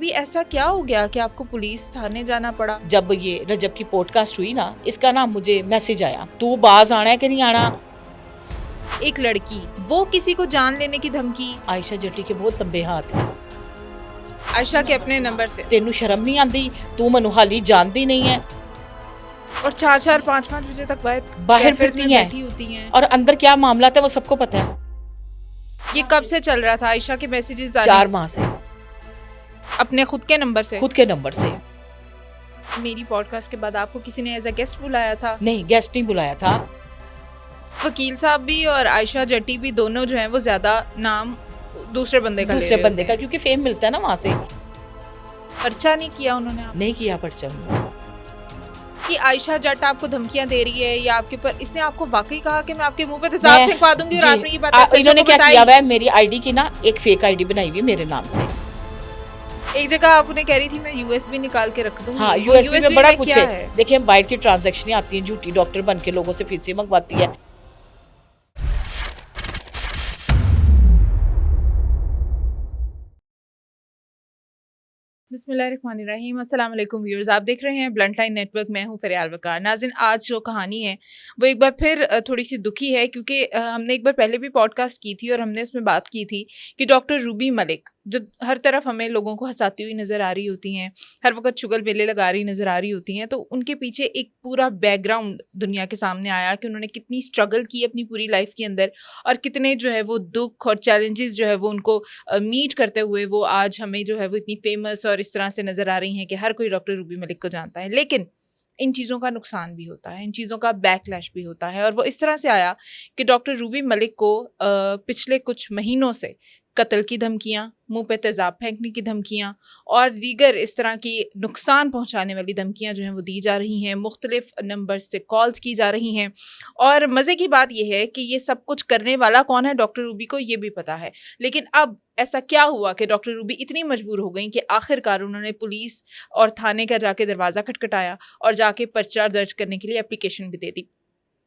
अभी ऐसा क्या हो गया कि आपको पुलिस थाने जाना पड़ा? जब ये रजब की पॉडकास्ट हुई ना, इसका ना मुझे मैसेज आया, तू बाज आना है कि नहीं आना। एक लड़की, वो किसी को जान लेने की धमकी। आयशा जट्टी के बहुत लंबे हाथ हैं। आयशा के अपने नंबर से, तेनू शर्म नहीं आती? तू मनु हाली जानती नहीं है और 4-4 5-5 बजे तक बाहर कैफेज में फिरती हैं। बैठी होती हैं। और अंदर क्या मामला था वो सबको पता है। ये कब से चल रहा था? आयशा के मैसेजेस आ रहे 4 हैं माह से, अपने खुद के नंबर से? खुद के नंबर से। मेरी पॉडकास्ट के बाद आपको किसी ने एज अ गेस्ट बुलाया था? नहीं, गेस्ट नहीं बुलाया था। वकील साहब भी और आयशा जट्टी भी दोनों जो हैं वो ज्यादा नाम दूसरे बंदे का ले दूसरे रहे बंदे होते का, हैं। क्योंकि फेम मिलता है ना वहाँ से। पर्चा नहीं किया उन्होंने आप नहीं किया पर्चा। कि आयशा जट आपको धमकियां दे रही है या आपके ऊपर, इसने आपको वाकई कहा कि मैं आपके मुंह पे तेजाब फेंकवा दूंगी और जी, आपने ये बात सच इन्होंने को क्या बताई? किया हुआ है, मेरी आईडी की ना एक फेक आईडी बनाई हुई है मेरे नाम से। एक जगह आप उन्हें कह रही थी मैं यूएसबी निकाल के रख दूंगी। हाँ, वो यूएसबी में बड़ा में कुछ क्या है। देखिए, बाहर की ट्रांजैक्शन आती हैं, झूठी डॉक्टर बन के लोगों से फीसें मंगवाती है। बिस्मिल्लाहिर्रहमानिर्रहीम, अस्सलाम वालेकुम व्यूअर्स, आप देख रहे हैं ब्लंट लाइन नेटवर्क। मैं हूं फ़रियाल वकार। नाज़रीन, आज जो कहानी है वो एक बार फिर थोड़ी सी दुखी है, क्योंकि हमने एक बार पहले भी पॉडकास्ट की थी और हमने उसमें बात की थी कि डॉक्टर रूबी मलिक, जो हर तरफ हमें लोगों को हंसाती हुई नज़र आ रही होती हैं, हर वक्त शुगर मेले लगा रही नज़र आ रही होती हैं, तो उनके पीछे एक पूरा बैकग्राउंड दुनिया के सामने आया कि उन्होंने कितनी स्ट्रगल की अपनी पूरी लाइफ के अंदर, और कितने जो है वो दुख और चैलेंजेस जो है वो उनको मीट करते हुए वो आज हमें जो है वो इतनी फेमस और इस तरह से नज़र आ रही हैं कि हर कोई डॉक्टर रूबी मलिक को जानता है। लेकिन इन चीज़ों का नुकसान भी होता है, इन चीज़ों का बैकलैश भी होता है, और वो इस तरह से आया कि डॉक्टर रूबी मलिक को पिछले कुछ महीनों से कत्ल की धमकियाँ, मुंह पे तेज़ाब फेंकने की धमकियाँ और दीगर इस तरह की नुकसान पहुंचाने वाली धमकियाँ जो हैं वो दी जा रही हैं। मुख्तलिफ नंबर से कॉल्स की जा रही हैं, और मज़े की बात यह है कि ये सब कुछ करने वाला कौन है, डॉक्टर रूबी को ये भी पता है। लेकिन अब ऐसा क्या हुआ कि डॉक्टर रूबी इतनी मजबूर हो गई कि आखिरकार उन्होंने पुलिस और थाने का जाके दरवाज़ा खटखटाया और जाके पर्चा दर्ज करने के लिए एप्लीकेशन भी दे दी।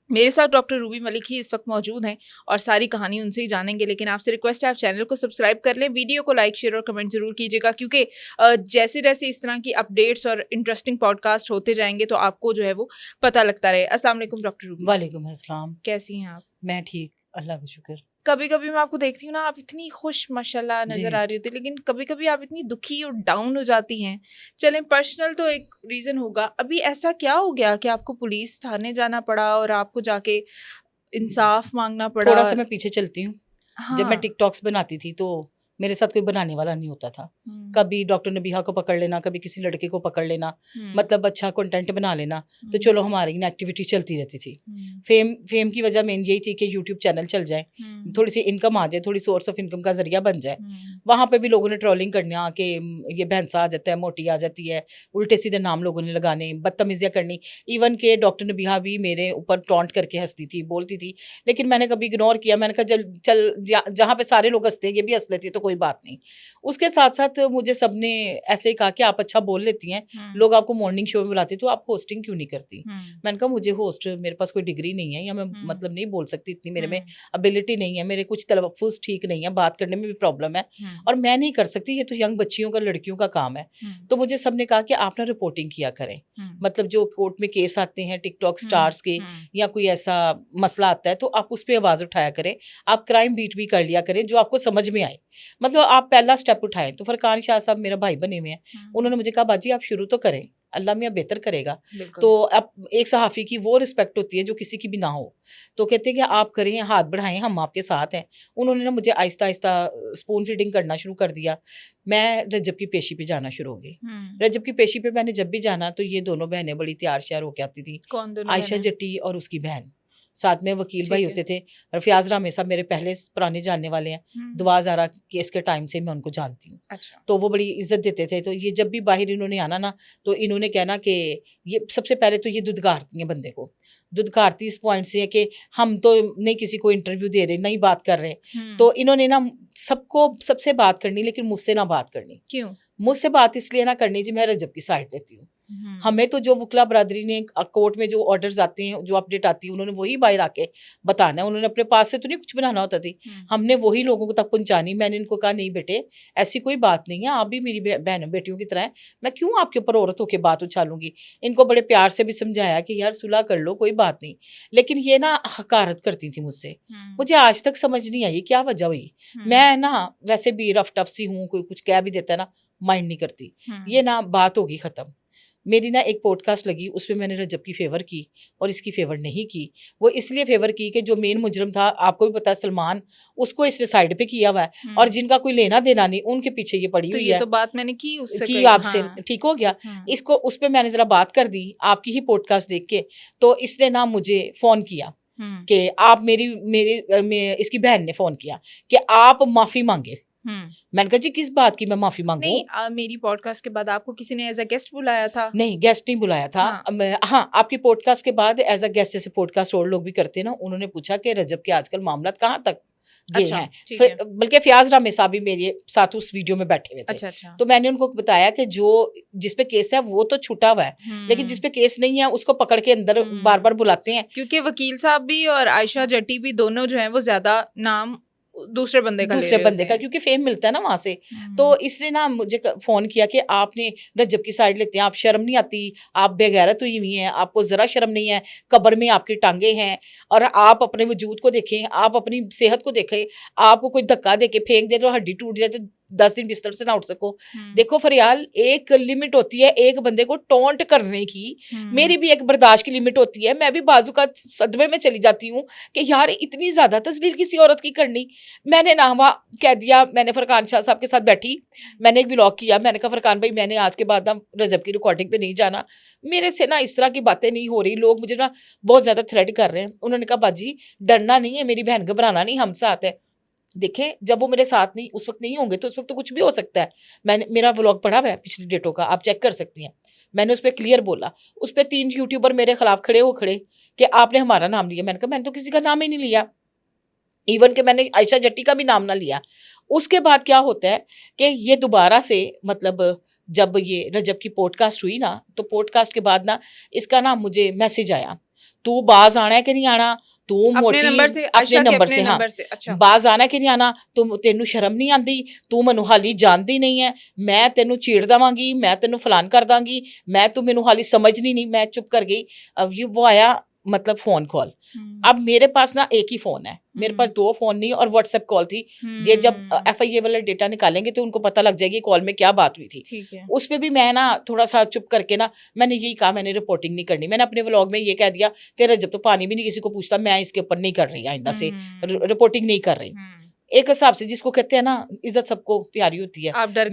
मेरे साथ डॉक्टर रूबी मलिक ही इस वक्त मौजूद हैं और सारी कहानी उनसे ही जानेंगे। लेकिन आपसे रिक्वेस्ट है, आप चैनल को सब्सक्राइब कर लें, वीडियो को लाइक शेयर और कमेंट जरूर कीजिएगा, क्योंकि जैसे जैसे इस तरह की अपडेट्स और इंटरेस्टिंग पॉडकास्ट होते जाएंगे तो आपको जो है वो पता लगता रहे। अस्सलाम वालेकुम डॉक्टर रूबी। वालेकुम अस्सलाम। कैसी हैं आप? मैं ठीक, अल्लाह का शुक्र। कभी कभी मैं आपको देखती हूँ ना, आप इतनी खुश माशाल्लाह जी। नजर आ रही होती है, लेकिन कभी कभी आप इतनी दुखी और डाउन हो जाती हैं। चलें, पर्सनल तो एक रीज़न होगा, अभी ऐसा क्या हो गया कि आपको पुलिस थाने जाना पड़ा और आपको जाके इंसाफ मांगना पड़ा? थोड़ा सा मैं पीछे चलती हूँ। जब मैं हाँ। टिकटॉक्स बनाती थी तो मेरे साथ कोई बनाने वाला नहीं होता था। कभी डॉक्टर नबीहा को पकड़ लेना, कभी किसी लड़के को पकड़ लेना, मतलब अच्छा कंटेंट बना लेना, तो चलो हमारी एक्टिविटी चलती रहती थी। फेम की वजह मेन यही थी कि यूट्यूब चैनल चल जाए, थोड़ी सी इनकम आ जाए, थोड़ी सोर्स ऑफ इनकम का जरिया बन जाए। वहाँ पे भी लोगों ने ट्रोलिंग करना कि ये भैंसा आ जाता है, मोटी आ जाती है, उल्टे सीधे नाम लोगों ने लगाने, बदतमीजियाँ करनी। इवन के डॉक्टर नबीहा भी मेरे ऊपर टॉन्ट करके हंसती थी, बोलती थी, लेकिन मैंने कभी इग्नोर किया। मैंने कहा चल जहाँ पे सारे लोग हंसते हैं ये भी हंस लेती है तो कोई बात नहीं। उसके साथ साथ मुझे सबने ऐसे ही कहा कि आप अच्छा बोल लेती हैं, लोग आपको मॉर्निंग शो में बुलाते, तो आप होस्टिंग क्यों नहीं करती? मैंने कहा मुझे होस्ट, मेरे पास कोई डिग्री नहीं है, या मैं मतलब नहीं बोल सकती, इतनी मेरे में एबिलिटी नहीं है, मेरे कुछ तलफ़्फ़ुज़ ठीक नहीं है, बात करने में भी प्रॉब्लम है, और मैं नहीं कर सकती, ये तो यंग बच्चियों का, लड़कियों का काम है। तो मुझे सबने कहा कि आप ना रिपोर्टिंग किया करें, मतलब जो कोर्ट में केस आते हैं टिकटॉक स्टार्स के, या कोई ऐसा मसला आता है तो आप उस पर आवाज़ उठाया करें, आप क्राइम बीट भी कर लिया करें जो आपको समझ में आए, मतलब आप पहला स्टेप उठाएं। तो फरकान शाह साहब मेरा भाई बने हुए हैं, उन्होंने मुझे कहा बाजी आप शुरू तो करें, अल्लाह मियाँ बेहतर करेगा। तो अब एक सहाफ़ी की वो रिस्पेक्ट होती है जो किसी की भी ना हो, तो कहते हैं कि आप करें, हाथ बढ़ाएं, हम आपके साथ हैं। उन्होंने ना मुझे आहिस्ता आहिस्ता स्पून फीडिंग करना शुरू कर दिया। मैं रजब की पेशी पे जाना शुरू हो गई। रजब की पेशी पे मैंने जब भी जाना तो ये दोनों बहनें बड़ी तैयार श्यार होके आती थी। कौन दोनों? आयशा जट्टी और उसकी बहन, साथ में वकील भाई होते थे। रफियाज रामे साहब मेरे पहले पुराने जानने वाले हैं, दुआ ज़ारा केस के टाइम से मैं उनको जानती हूँ। अच्छा। तो वो बड़ी इज्जत देते थे। तो ये जब भी बाहर इन्होंने आना ना, तो इन्होंने कहना कि ये सबसे पहले तो ये दुदकारती हैं बंदे को। दुदकारती इस पॉइंट से है कि हम तो नहीं किसी को इंटरव्यू दे रहे, नहीं बात कर रहे, तो इन्होंने ना सबको सबसे बात करनी, लेकिन मुझसे ना बात करनी। क्यों? मुझसे बात इसलिए ना करनी जी, मैं रजब की साइड लेती हूँ। हमें तो जो वकला बरादरी ने कोर्ट में जो ऑर्डर्स आते हैं, जो अपडेट आती है, उन्होंने वही बाहर आके बताना है। उन्होंने अपने पास से तो नहीं कुछ बनाना होता थी, हमने वही लोगों को तक पहुंचानी। मैंने इनको कहा नहीं बेटे ऐसी कोई बात नहीं है, आप भी मेरी बहन बेटियों की तरह है, मैं क्यों आपके ऊपर औरतों की बात उछालूंगी। इनको बड़े प्यार से भी समझाया कि यार सुलह कर लो, कोई बात नहीं। लेकिन ये ना हकारत करती थी मुझसे, मुझे आज तक समझ नहीं आई क्या वजह हुई। मैं ना वैसे भी रफ टफ सी हूँ, कोई कुछ कह भी देता है ना माइंड नहीं करती। ये ना बात होगी खत्म। मेरी ना एक पॉडकास्ट लगी, उसमें मैंने रजब की फेवर की और इसकी फेवर नहीं की। वो इसलिए फेवर की कि जो मेन मुजरम था, आपको भी पता है सलमान, उसको इसने साइड पे किया हुआ है और जिनका कोई लेना देना नहीं उनके पीछे ये पड़ी हुई है। तो बात मैंने की उससे की आपसे, ठीक हो गया। इसको उस पर मैंने जरा बात कर दी आपकी ही पॉडकास्ट देख के, तो इसने ना मुझे फोन किया कि आप इसकी बहन ने फोन किया कि आप माफी मांगे। मैंने कहा जी किस बात की मैं माफी मांगू? नहीं, मेरी पॉडकास्ट के बाद आपको किसी ने एज अ गेस्ट बुलाया था? नहीं, गेस्ट नहीं बुलाया था। हाँ, आपकी पॉडकास्ट के बाद एज अ गेस्ट, जैसे पॉडकास्ट और लोग भी करते हैं ना, उन्होंने पूछा कि रजब के आजकल मामला कहाँ तक गए हैं। बल्कि फयाज रामे साहब भी मेरे साथ उस वीडियो में बैठे हुए थे। तो मैंने उनको बताया कि जो जिसपे केस है वो तो छुटा हुआ है, लेकिन जिसपे केस नहीं है उसको पकड़ के अंदर बार बार बुलाते हैं। क्योंकि वकील साहब भी और आयशा जट्टी भी दोनों जो है वो ज्यादा नाम दूसरे बंदे का क्योंकि फेम मिलता है ना वहां से। तो इसने ना मुझे फोन किया कि आपने रजब की साइड लेते हैं, आप शर्म नहीं आती, आप बेगैरत हुई हुई हैं, आपको जरा शर्म नहीं है, कब्र में आपकी टांगे हैं और आप अपने वजूद को देखें, आप अपनी सेहत को देखें। आपको कोई धक्का दे के फेंक दे तो हड्डी टूट जाए तो 10 दिन बिस्तर से ना उठ सको। देखो फरियाल, एक लिमिट होती है एक बंदे को टोंट करने की, मेरी भी एक बर्दाश्त की लिमिट होती है। मैं भी बाजू का सदमे में चली जाती हूँ कि यार इतनी ज्यादा तस्लील किसी औरत की करनी। मैंने ना वहाँ कह दिया, मैंने फरकान शाह साहब के साथ बैठी, मैंने एक व्लॉग किया, मैंने कहा फरकान भाई मैंने आज के बाद ना रजब की रिकॉर्डिंग पे नहीं जाना, मेरे से ना इस तरह की बातें नहीं हो रही, लोग मुझे ना बहुत ज्यादा थ्रेट कर रहे हैं। उन्होंने कहा बाजी डरना नहीं है, मेरी बहन घबराना नहीं, हम साथ है। देखें जब वो मेरे साथ नहीं उस वक्त नहीं होंगे तो उस वक्त तो कुछ भी हो सकता है। मैंने मेरा व्लॉग पढ़ा हुआ है पिछली डेटों का, आप चेक कर सकती हैं। मैंने उस पर क्लियर बोला, उस पर 3 यूट्यूबर मेरे खिलाफ खड़े कि आपने हमारा नाम लिया। मैंने कहा मैंने तो किसी का नाम ही नहीं लिया, इवन के मैंने आयशा जट्टी का भी नाम ना लिया। उसके बाद क्या होता है कि ये दोबारा से मतलब जब ये रजब की पॉडकास्ट हुई ना, तो पॉडकास्ट के बाद ना इसका ना मुझे मैसेज आया, तू बाज आना है कि नहीं आना, तू मोटी अपने नंबर से अच्छा बाज आना कि नहीं आना, तू तेनू शर्म नहीं आती, तू मैनू हाली जानती नहीं है, मैं तेनू चीड़ देवांगी, मैं तेनू फलान कर दांगी, मैं तू मैनू हाली समझनी नहीं। मैं चुप कर गई। अब ये वो आया मतलब फोन कॉल। अब मेरे पास ना एक ही फोन है, मेरे पास 2 फोन नहीं और व्हाट्सएप कॉल थी। ये जब FIA वाला डेटा निकालेंगे तो उनको पता लग जाएगी कॉल में क्या बात हुई थी। उस पे भी मैं ना थोड़ा सा चुप करके ना मैंने यही कहा, मैंने रिपोर्टिंग नहीं करनी। मैंने अपने व्लॉग में ये कह दिया कि रजब तो पानी भी नहीं किसी को पूछता, मैं इसके ऊपर नहीं कर रही, आइंदा से रिपोर्टिंग नहीं कर रही। एक हिसाब से जिसको कहते हैं ना इज्जत सबको प्यारी होती है। आप डर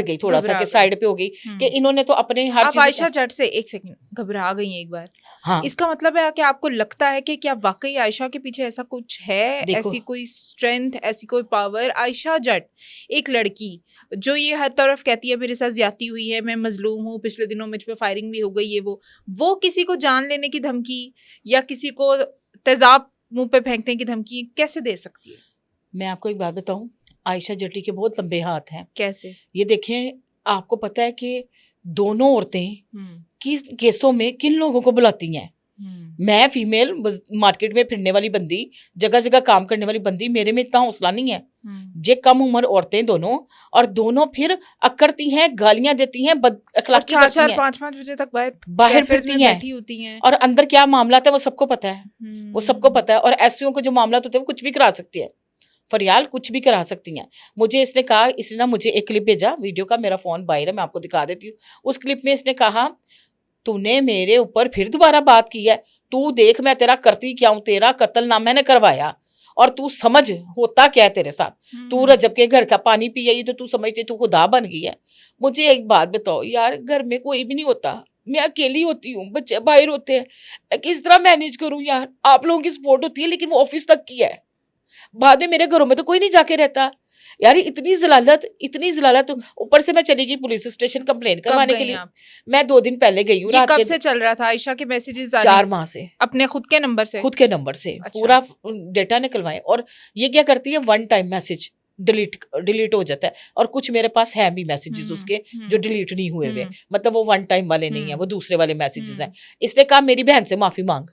गई थोड़ा सा कि साइड पे हो गई कि इन्होंने तो अपने हर चीज। आयशा जट से एक सेकंड घबरा गई एक बार। हाँ। इसका मतलब है कि आपको लगता है कि क्या वाकई आयशा के पीछे ऐसा कुछ है, ऐसी कोई स्ट्रेंथ, ऐसी कोई पावर? आयशा जट एक लड़की जो ये हर तरफ कहती है मेरे साथ ज्यादती हुई है, मैं मजलूम हूँ, पिछले दिनों मुझ पे फायरिंग भी हो गई है, वो किसी को जान लेने की धमकी या किसी को तेजाब मुंह पे फेंकने की धमकी कैसे दे सकती है? मैं आपको एक बात बताऊं, आयशा जट्टी के बहुत लंबे हाथ हैं। कैसे? ये देखें, आपको पता है कि दोनों औरतें किस केसों में किन लोगों को बुलाती हैं। मैं फीमेल मार्केट में फिरने वाली बंदी, जगह जगह काम करने वाली बंदी, मेरे में इतना हौसला नहीं है। ये कम उम्र औरतें दोनों, और दोनों फिर अकड़ती हैं, गालियां देती हैं, बदअखलाकी करती हैं, 4-5 बजे तक बाहर फिरती हैं, और अंदर क्या मामला है वो सबको पता है, वो सबको पता है। और ऐसियों को जो मामला होते हैं वो कुछ भी करा सकती है, फरियाल कुछ भी करा सकती हैं। मुझे इसने कहा, इसने ना मुझे एक क्लिप भेजा वीडियो का, मेरा फोन बाहर है, मैं आपको दिखा देती हूँ। उस क्लिप में इसने कहा, तूने मेरे ऊपर फिर दोबारा बात की है, तू देख मैं तेरा करती क्या हूँ, तेरा कत्ल ना मैंने करवाया, और तू समझ होता क्या है तेरे साथ। तू रजब के घर का पानी पी आई तो तू समझती तू खुदा बन गई है। मुझे एक बात बताओ यार, घर में कोई भी नहीं होता, मैं अकेली होती हूँ, बच्चे बाहर होते हैं, मैं किस तरह मैनेज करूँ यार? आप लोगों की सपोर्ट होती है लेकिन वो ऑफिस तक की है, बाद में मेरे घरों में तो कोई नहीं जाके रहता यार। इतनी जलालत। ऊपर से मैं चली गई पुलिस स्टेशन कंप्लेन करवाने के लिए। मैं 2 दिन पहले गई हूँ। कब से चल रहा था आयशा के मैसेजेस? 4 माह से। अपने खुद के नंबर से अच्छा। पूरा डेटा निकलवाए। और ये क्या करती है, 1 टाइम मैसेज डिलीट हो जाता है, और कुछ मेरे पास है भी मैसेजेस उसके जो डिलीट नहीं हुए हुए, मतलब वो वन टाइम वाले नहीं है, वो दूसरे वाले मैसेजेस हैं। इसने कहा मेरी बहन से माफी मांग,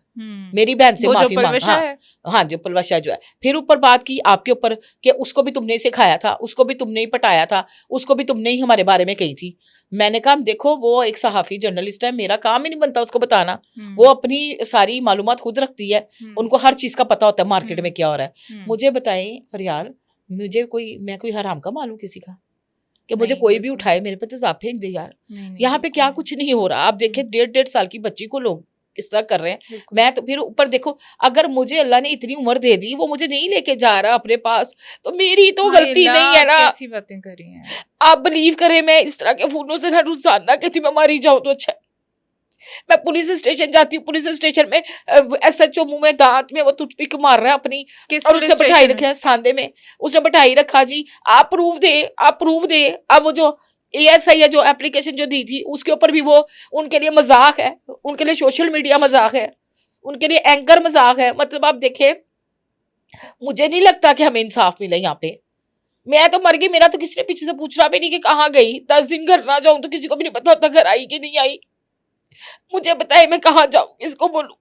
मेरी बहन से माफी मांग। हाँ जो पलवशा जो है। फिर ऊपर बात की आपके ऊपर कि उसको भी तुमने ही सिखाया था, उसको भी तुमने ही पटाया था, उसको भी तुमने ही हमारे बारे में कही थी। मैंने कहा देखो वो एक सहाफी जर्नलिस्ट है, मेरा काम ही नहीं बनता उसको बताना, वो अपनी सारी मालूमात खुद रखती है, उनको हर चीज का पता होता है मार्केट में क्या हो रहा है। मुझे बताएं फरियाल, मैं कोई हराम का मालूम किसी का कि मुझे कोई भी उठाए मेरे पे तेजाब फेंक दे यार। यहाँ पे क्या कुछ नहीं हो रहा। आप देखें 1.5 साल की बच्ची को लोग इस तरह कर रहे हैं। मैं तो फिर ऊपर देखो, अगर मुझे अल्लाह ने इतनी उम्र दे दी, वो मुझे नहीं लेके जा रहा अपने पास, तो मेरी तो गलती नहीं है ना। कैसी बातें कर रही हैं आप बिलीव करें, मैं इस तरह के फूलों से ना रुझान ना कहती मैं मारी जाऊं तो अच्छा है। मैं पुलिस स्टेशन जाती हूँ, पुलिस स्टेशन में SHO मुंह में दांत में वो टूथपिक मार रहा है अपनी, और उसने बैठाई रखा है सांदे में, उसने बैठाई रखा जी आप प्रूफ दे। अब वो जो ASI है जो एप्लीकेशन जो दी थी उसके ऊपर भी वो उनके लिए मजाक है, उनके लिए सोशल मीडिया मजाक है, उनके लिए एंकर मजाक है। मतलब आप देखें, मुझे नहीं लगता कि हमें इंसाफ मिले यहाँ पे। मैं तो मर गई, मेरा तो किसी ने पीछे से पूछ रहा भी नहीं कि कहाँ गई। 10 दिन घर ना जाऊं तो किसी को भी नहीं पता होता घर आई कि नहीं आई। मुझे बताए मैं कहाँ जाऊं, किसको बोलूं।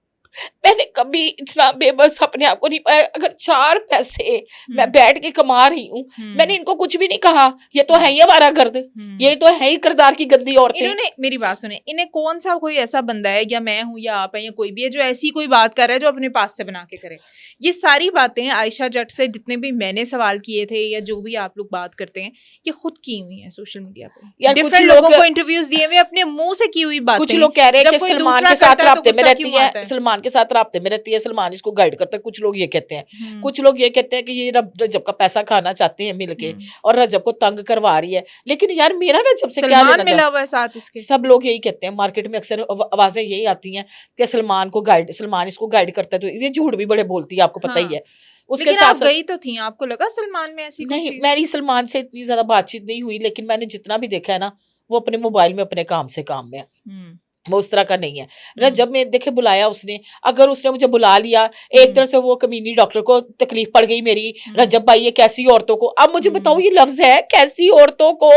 मैंने कभी इतना बेबस अपने आप को नहीं पाया। अगर 4 पैसे मैं बैठ के कमा रही हूँ, मैंने इनको कुछ भी नहीं कहा, ये तो है ही हमारा गर्द, ये तो है ही किरदार की गंदी औरतें। इन्होंने मेरी बात सुने, इन्हें कौन सा कोई ऐसा बंदा है, या मैं हूँ या आप है या कोई भी है, जो ऐसी कोई बात कर रहा है जो अपने पास से बना के करे। ये सारी बातें आयशा जट से जितने भी मैंने सवाल किए थे, या जो भी आप लोग बात करते हैं, ये खुद की हुई है सोशल मीडिया पे। डिफरेंट लोगों को इंटरव्यूज दिए हुए, अपने मुंह से की हुई बातें। कुछ लोग कह रहे हैं कि सलमान के साथ राब्ते में रहती है, सलमान के साथ राब्ते में रहती है, सलमान इसको गाइड करता है। कुछ लोग ये कहते हैं, कुछ लोग ये कहते हैं कि ये रजब का पैसा खाना चाहते हैं मिलके, और रजब को तंग करवा रही है। लेकिन यार मेरा रजब से क्या लेना मिला हुआ है साथ इसके? सब लोग यही कहते हैं, मार्केट में अक्सर आवाजें यही आती हैं कि सलमान इसको गाइड करता है। तो ये झूठ भी बड़े बोलती है, आपको पता ही है। उसके लेकिन आप गई तो थी, आपको लगा सलमान में ऐसी नहीं, मेरी सलमान से इतनी ज्यादा बातचीत नहीं हुई, लेकिन मैंने जितना भी देखा है ना, वो अपने मोबाइल में अपने काम में है, वो उस तरह का नहीं है। रजब में देखे बुलाया उसने, अगर उसने मुझे बुला लिया, एक तरह से वो कमीनी डॉक्टर को तकलीफ पड़ गई मेरी, रजब भाई ये कैसी औरतों को। अब मुझे बताओ, ये लफ्ज है कैसी औरतों को,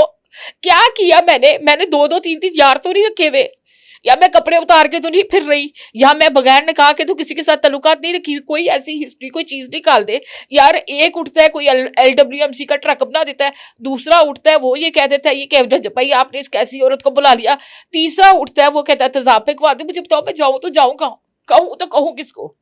क्या किया मैंने 2-2 3-3 यार तो नहीं रखे हुए, या मैं कपड़े उतार के तो नहीं फिर रही, या मैं बगैर निकाह के तो किसी के साथ ताल्लुकात नहीं रखी। कोई ऐसी हिस्ट्री, कोई चीज निकाल दे यार। एक उठता है कोई LWMC का ट्रक बना देता है, दूसरा उठता है वो ये कह देता है ये कह रजब भाई आपने इस कैसी औरत को बुला लिया, तीसरा उठता है वो कहता है तेजाब फेंकवा दे। मुझे बताओ मैं जाऊं तो जाऊं कहाँ, कहूं तो कहूं किसको।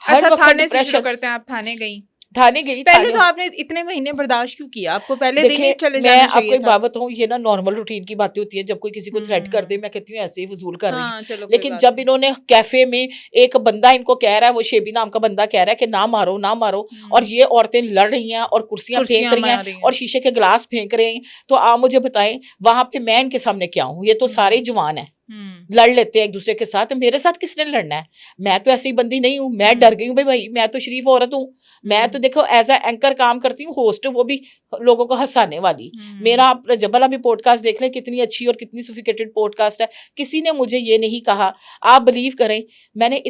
अच्छा थाने से शुरू करते हैं। आप थाने गई? थाने गई। पहले तो आपने इतने महीने बर्दाश्त क्यों किया? आपको पहले दिन ही चले जाना चाहिए था। मैं आपको एक बात बताऊं, ये ना नॉर्मल रूटीन की बातें होती है। जब कोई किसी को थ्रेट कर दे, मैं कहती हूँ ऐसे ही फजूल कर रही है। लेकिन जब इन्होंने कैफे में एक बंदा इनको कह रहा है, वो शेबी नाम का बंदा कह रहा है कि ना मारो ना मारो, और ये औरतें लड़ रही हैं और कुर्सियां फेंक रही हैं और शीशे के गिलास फेंक रहे हैं, तो आप मुझे बताएं वहां पे मैं इनके सामने क्या हूँ? ये तो सारे जवान है, लड़ लेते हैं एक दूसरे के साथ। मेरे साथ किसने लड़ना है? मैं तो ऐसी बंदी नहीं हूँ, मैं डर गई हूँ भाई, मैं तो शरीफ औरत हूँ। मैं तो देखो एज ए एंकर काम करती हूँ, होस्ट, वो भी लोगों को हंसाने वाली। मेरा आप जबला भी पॉडकास्ट देख ले, कितनी अच्छी और कितनी सोफिस्टिकेटेड पॉडकास्ट है। किसी ने मुझे ये नहीं कहा, आप बिलीव करें, मैंने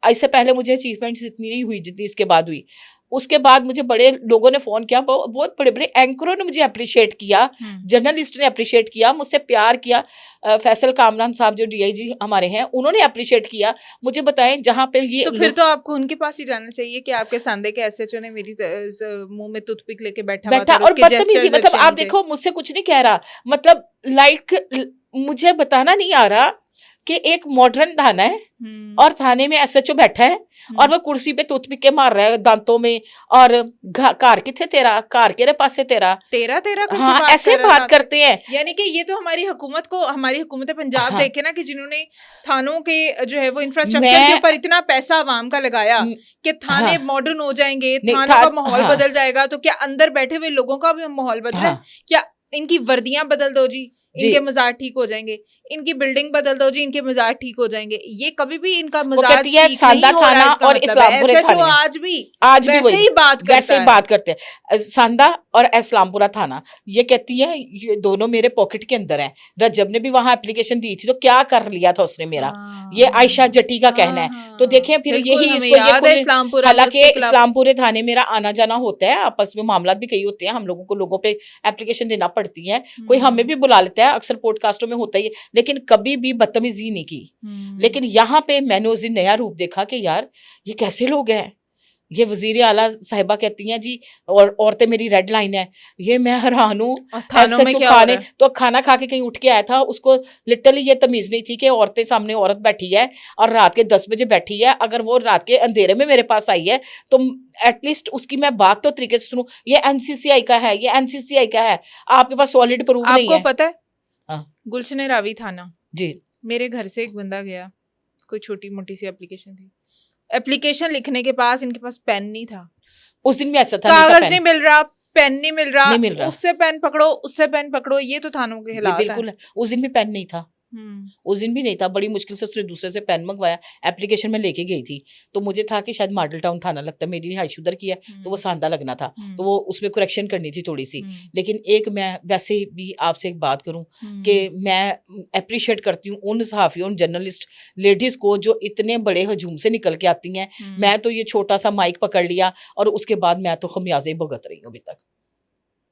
इससे पहले मुझे अचीवमेंट्स इतनी नहीं हुई जितनी इसके बाद हुई। उसके बाद मुझे बड़े लोगों ने फोन किया, बहुत बड़े बड़े एंकरों ने मुझे अप्रिशिएट किया, जर्नलिस्ट ने अप्रिशिएट किया, मुझसे प्यार किया। फैसल कामरान साहब जो DIG हमारे हैं, उन्होंने अप्रिशिएट किया। मुझे बताएं जहाँ पे ये तो फिर तो आपको उनके पास ही जाना चाहिए कि आपके सांदे के SHO ने मेरी मुंह में टूथपिक लेके बैठा और बदतमीजी, मतलब आप देखो मुझसे कुछ नहीं कह रहा, मतलब लाइक मुझे बताना नहीं आ रहा कि एक मॉडर्न थाना है और थाने में SHO बैठा है और वो कुर्सी पे टूथपिक मार रहा है दांतों में, और कार किथे तेरा, कार के पास तेरा हाँ, ऐसे बात करते हैं। यानी कि ये तो हमारी हुकूमत को, हमारी हुकूमत पंजाब देखे ना, कि जिन्होंने थानों के जो है वो इंफ्रास्ट्रक्चर के ऊपर इतना पैसा आवाम का लगाया कि थाने मॉडर्न हो जाएंगे, थानों का माहौल बदल जाएगा, तो क्या अंदर बैठे हुए लोगों का भी माहौल बदले? क्या इनकी वर्दियां बदल दो जी, इनके मिजाज ठीक हो जाएंगे, इनकी बिल्डिंग बदल दो जी, इनके मिजाज ठीक हो जाएंगे। ये कभी भी इनका वो मिजाज कहती है ठीक सांदा नहीं हो रहा है, थाना इसका और मतलब है इस्लामपुरे SHO थाने आज भी वैसे वैसे ही बात करता वैसे ही है। बात करते हैं। सांदा और इस्लामपुरा थाना, ये कहती है ये दोनों मेरे पॉकेट के अंदर हैं। रजब ने भी वहां एप्लीकेशन दी थी तो क्या कर लिया था उसने मेरा, ये आयशा जट्टी का कहना है। तो देखें फिर बिल्कुल, यही हमें इसको ये याद है इस्लामपुरा में हालांकि उसके खिलाफ। इस्लामपुरे थाने मेरा आना जाना होता है, आपस में मामला भी कई होते हैं, हम लोगों को लोगों पे एप्लीकेशन देना पड़ती है, कोई हमें भी बुला लेता है, अक्सर पॉडकास्टों में होता ही है, लेकिन कभी भी बदतमीजी नहीं की। लेकिन यहाँ पे मैंने उस दिन नया रूप देखा कि यार ये कैसे लोग हैं। ये वजीर आला साहिबा कहती हैं जी और औरतें मेरी रेड लाइन है। ये मैं हैरान हूँ, थानों में SHO क्या हो खाने रहा है? तो खाना खा के कहीं उठ के आया था, उसको लिटरली ये तमीज नहीं थी कि औरतें सामने औरत बैठी है और रात के 10 बजे बैठी है, अगर वो रात के अंधेरे में मेरे पास आई है तो एटलीस्ट उसकी मैं बात तो तरीके से सुनूं। ये NCCI का है, ये NCCI का है, आपके पास सॉलिड प्रूफ नहीं आपको है। पता है हाँ गुलशन रावी थाना, जी, मेरे घर से एक बंदा गया, कोई छोटी मोटी सी एप्लीकेशन थी, एप्लीकेशन लिखने के पास इनके पास पेन नहीं था, उस दिन भी ऐसा था, नहीं था कागज पेन, नहीं मिल रहा, पेन नहीं मिल रहा, नहीं मिल रहा, उससे पेन पकड़ो, उससे पेन पकड़ो, ये तो थानों के ये खिलाफ है। बिल्कुल है। उस दिन भी पेन नहीं था, उस दिन भी नहीं था, बड़ी मुश्किल से उसने दूसरे से पेन मंगवाया, एप्लीकेशन में लेके गई थी, तो मुझे था कि शायद मॉडल टाउन थाना लगता है, मेरी रिहाइश उधर की है तो वो सांदा लगना था, तो वो उसमें करेक्शन करनी थी थोड़ी सी। लेकिन एक मैं वैसे भी आपसे एक बात करूं कि मैं अप्रिशिएट करती हूँ उन सहाफ़ियों, उन जर्नलिस्ट लेडीज को जो इतने बड़े हजूम से निकल के आती हैं। मैं तो ये छोटा सा माइक पकड़ लिया और उसके बाद मैं तो खमियाजे भुगत रही हूँ अभी तक,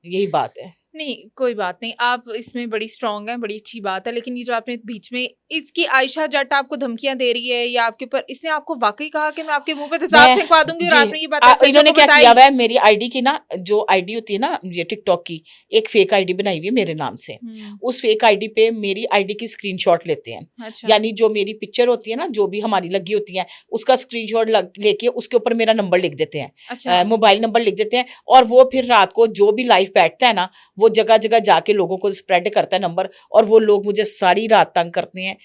यही बात है। नहीं कोई बात नहीं, आप इसमें बड़ी स्ट्रांग हैं, बड़ी अच्छी बात है, लेकिन ये जो आपने बीच में इसकी आयशा जट आपको धमकियां दे रही है या आपके ऊपर, इसने आपको वाकई कहा कि मैं आपके मुंह पे तेजाब फेंकवा दूंगी और आपने ये बात SHO इन्होंने को क्या बताई? किया हुआ है, मेरी आईडी की ना, जो आईडी होती है ना ये टिकटॉक की, एक फेक आईडी बनाई हुई है मेरे नाम से। उस फेक आईडी पे मेरी आईडी की स्क्रीनशॉट लेते हैं। अच्छा। यानी जो मेरी पिक्चर होती है ना, जो भी हमारी लगी होती है, उसका स्क्रीनशॉट लेके उसके ऊपर मेरा नंबर लिख देते हैं, अच्छा। मोबाइल नंबर लिख देते हैं, और वो फिर रात को जो भी लाइव बैठता है ना, वो जगह जगह जाके लोगों को स्प्रेड करता है नंबर, और वो लोग मुझे सारी रात तंग करते हैं,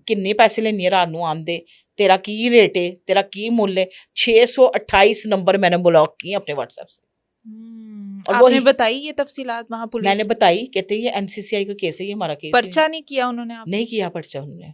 किन्ने पैसे लेने है रात नूं आंदे, तेरा की रेट है, तेरा की मूल्य है। 628 नंबर मैंने ब्लॉक किए अपने व्हाट्सएप से। और आपने बताई ये तफसीलात वहां पुलिस? मैंने बताई, कहते ये NCCI का केस है, ये हमारा केस है। पर्चा नहीं किया उन्होंने? आप नहीं किया पर्चा उन्होंने।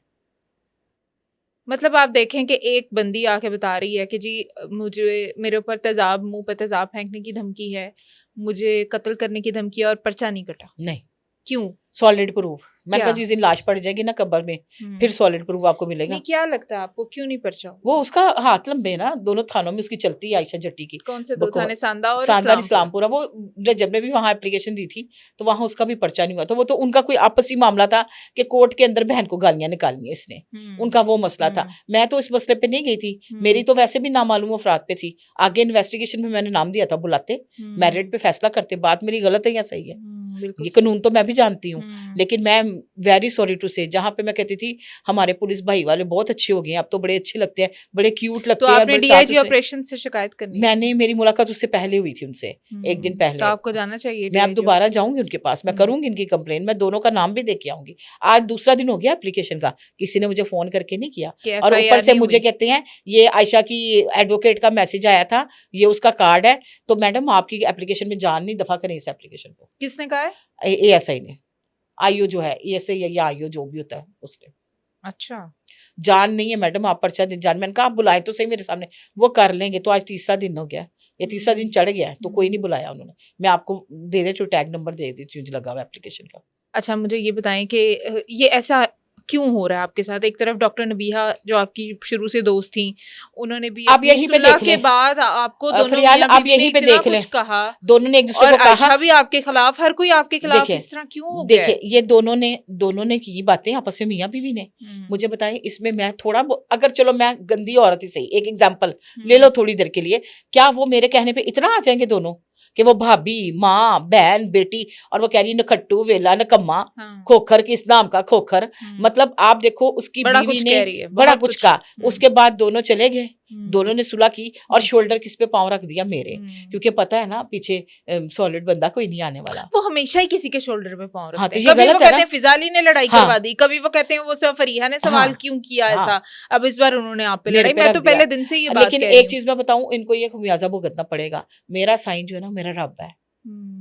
मतलब आप देखें कि एक बंदी आके बता रही है कि जी मुझे, मेरे ऊपर तेजाब, मुंह पे तेजाब फेंकने की धमकी है, मुझे कत्ल करने की धमकी है और पर्चा नहीं कटा। नहीं, क्यों? Solid proof. मैंने कहा क्या? जिस दिन लाश पड़ जाएगी ना कब्र में, फिर सॉलिड प्रूफ आपको मिलेगा। नहीं, क्या लगता है आपको क्यों नहीं पर्चा हुआ? वो उसका हाथ लंबे ना, दोनों थानों में उसकी चलती है आयशा जट्टी की। कौन से दो थाने? सांदा और सांदा इस्लामपुर? इस्लामपुरा। वो जब ने भी वहां एप्लीकेशन दी थी तो वहां उसका भी पर्चा नहीं हुआ था। वो तो उनका कोई आपसी मामला था कि कोर्ट के अंदर बहन को गालियां निकालनी है इसने, उनका वो मसला था। मैं तो इस मसले पे नहीं गई थी, मेरी तो वैसे भी नामालूम अफराद पे थी। आगे इन्वेस्टिगेशन में मैंने नाम दिया था बुलाते, मैरिट पे फैसला करते। बात मेरी गलत है या सही है, ये कानून तो मैं भी जानती हूँ, लेकिन मैं वेरी सॉरी टू से, जहाँ पे मैं कहती थी हमारे पुलिस भाई वाले बहुत अच्छे हो गए हैं, अब तो बड़े अच्छे लगते हैं, बड़े क्यूट लगते तो हैं। आपने DIG ऑपरेशन से शिकायत करनी? मैंने, मेरी मुलाकात उससे पहले हुई थी उनसे, एक दिन पहले। तो आपको जाना चाहिए। मैं अब दोबारा जाऊंगी उनके पास, मैं करूंगी इनकी कंप्लेन, मैं दोनों का नाम भी दे के आऊंगी। आज दूसरा दिन हो गया एप्लीकेशन का, किसी ने मुझे फोन करके नहीं किया, और ऊपर से मुझे कहते हैं ये आयशा की एडवोकेट का मैसेज आया था, ये उसका कार्ड है, तो मैडम आपकी एप्लीकेशन में जान नहीं, दफा करें इस एप्लीकेशन को। किसने कहा है? ASI ने, IO जो है, ASI या IO जो भी होता है उसने। अच्छा, जान नहीं है मैडम, आप पर्चा दे जान। मैंने कहा आप बुलाए तो सही मेरे सामने, वो कर लेंगे। तो आज तीसरा दिन हो गया, ये तीसरा दिन चढ़ गया है, तो कोई नहीं बुलाया उन्होंने। मैं आपको दे देती हूँ, टैग नंबर दे देती हूँ लगा हुआ एप्लीकेशन का। अच्छा मुझे ये बताएं कि ये ऐसा क्यों हो रहा है आपके साथ? एक तरफ डॉक्टर नबीहा जो आपकी शुरू से दोस्त थी, उन्होंने भी आप यहीं पे देख के बाद आपको दोनों फरियाल, आप यहीं पे देख लें, कहा, दोनों ने एक दूसरे को कहा, आयशा भी आपके खिलाफ, हर कोई आपके खिलाफ, इस तरह क्यों हो गया? देखिए ये दोनों ने की बातें आपस में, मियाँ बीवी ने। मुझे बताएं इसमें मैं थोड़ा, अगर चलो मैं गंदी औरत ही सही, एक एग्जाम्पल ले लो थोड़ी देर के लिए, क्या वो मेरे कहने पे इतना आ जाएंगे दोनों कि वो भाभी, माँ, बहन, बेटी, और वो कह रही नखट्टू, वेला, नकम्मा, खोखर, किस नाम का खोखर। मतलब आप देखो उसकी बीवी ने बड़ा कुछ कहा, उसके बाद दोनों चले गए, दोनों ने सुलह की, और शोल्डर किस पे पांव रख दिया? मेरे, क्योंकि पता है ना पीछे सॉलिड बंदा कोई नहीं आने वाला। वो हमेशा ही किसी के शोल्डर पे पांव रखते हैं। हाँ, तो कभी वो कहते हैं फिजाली ने लड़ाई करवा दी, कभी वो कहते हैं वो सब फरीहा ने सवाल क्यों किया ऐसा, अब इस बार उन्होंने आप पे लड़ाई। मैं तो पहले दिन से ये बात लेकिन एक चीज मैं बताऊं, इनको ये खमियाजा भुगतना पड़ेगा। मेरा साइन जो है ना, मेरा रब है,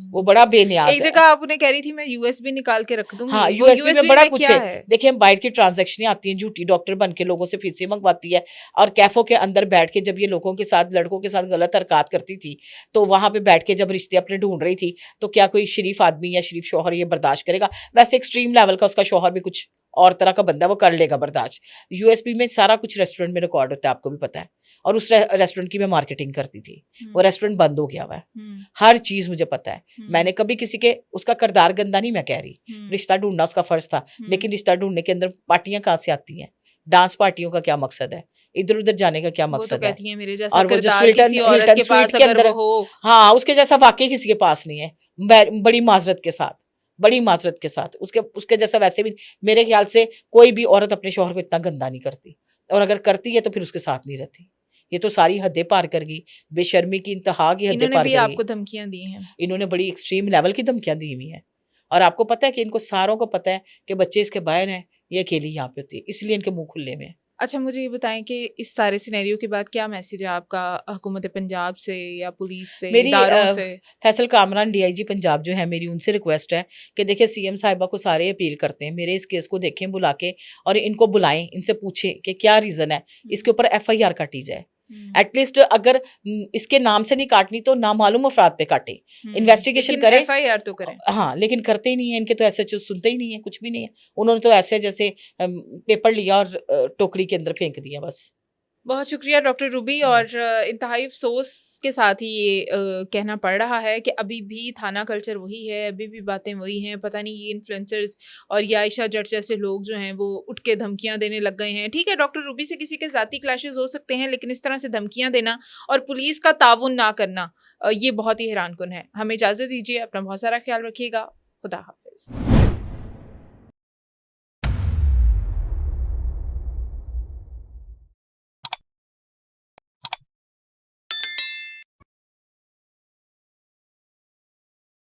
वो बड़ा बेनियाज एक है। जगह आप उन्हें कह रही थी मैं यूएसबी निकाल के रख दूंगी। हाँ, वो यूएसबी में बड़ा कुछ क्या है। देखिए, हम बाइट की ट्रांजैक्शनें आती हैं, झूठी डॉक्टर बन के लोगों से फीसें मंगवाती है, और कैफों के अंदर बैठ के जब ये लोगों के साथ, लड़कों के साथ गलत हरकत करती थी, तो वहां पे बैठ के जब रिश्ते अपने ढूंढ रही थी, तो क्या कोई शरीफ आदमी या शरीफ शौहर ये बर्दाश्त करेगा? वैसे एक्सट्रीम लेवल का उसका शौहर भी कुछ और तरह का बंदा, वो कर लेगा बर्दाश्त। यूएसपी में सारा कुछ रेस्टोरेंट में रिकॉर्ड होता है, आपको भी पता है, और उस रेस्टोरेंट की मैं मार्केटिंग करती थी। वो रेस्टोरेंट बंद हो गया हुआ है, हर चीज मुझे पता है। मैंने कभी किसी के, उसका किरदार गंदा नहीं मैं कह रही, रिश्ता ढूंढना उसका फर्ज था, लेकिन रिश्ता ढूंढने के अंदर पार्टियां कहाँ से आती हैं? डांस पार्टियों का क्या मकसद है? इधर उधर जाने का क्या वो तो मकसद है? कहती है मेरे जैसा और वो जो किरदार किसी औरत हिल्टन के स्वीट पास के अगर अंदर, वो हो। हाँ, उसके जैसा वाकई किसी के पास नहीं है, बड़ी माजरत के साथ, बड़ी माजरत के साथ। उसके जैसा वैसे भी मेरे ख्याल से कोई भी औरत अपने शौहर को इतना गंदा नहीं करती, और अगर करती है तो फिर उसके साथ नहीं रहती। ये तो सारी हदें पार कर गई, बेशर्मी की इंतहा की हदें इन्होंने पार भी कर गई। आपको धमकियां दी हैं? इन्होंने बड़ी एक्सट्रीम लेवल की धमकियां दी हुई हैं, और आपको पता है कि इनको सारों को पता है कि बच्चे इसके बाहर हैं, ये अकेली यहाँ पे होती है, इसलिए इनके मुंह खुले हुए हैं। अच्छा, मुझे ये बताएं कि इस सारे सिनेरियो के बाद क्या मैसेज है आपका हुकूमत पंजाब से या पुलिस से, मेरी इदारों से? फैसल कामरान डीआईजी पंजाब जो है, मेरी उनसे रिक्वेस्ट है कि देखिए, सीएम साहिबा को सारे अपील करते हैं, मेरे इस केस को देखें बुला के, और इनको बुलाएं, इनसे पूछें कि क्या रीजन है, इसके ऊपर एफआईआर काटी जाए। एटलीस्ट अगर इसके नाम से नहीं काटनी तो नामालूम अफराद पे काटे, इन्वेस्टिगेशन करें, एफआईआर तो करें। हाँ, लेकिन करते ही नहीं है। इनके तो ऐसे सुनते ही नहीं है, कुछ भी नहीं है। उन्होंने तो ऐसे जैसे पेपर लिया और टोकरी के अंदर फेंक दिया बस। बहुत शुक्रिया डॉक्टर रूबी, और इंतहाई अफसोस के साथ ही ये कहना पड़ रहा है कि अभी भी थाना कल्चर वही है, अभी भी बातें वही हैं। पता नहीं ये इन्फ्लुएंसर्स और ये आयशा जट जैसे लोग जो हैं वो उठ के धमकियां देने लग गए हैं। ठीक है, डॉक्टर रूबी से किसी के ज़ाती क्लैशेस हो सकते हैं, लेकिन इस तरह से धमकियां देना और पुलिस का ताउन ना करना, ये बहुत ही हैरानकुन है। हमें इजाज़त दीजिए, अपना बहुत सारा ख्याल रखिएगा। खुदा हाफिज़।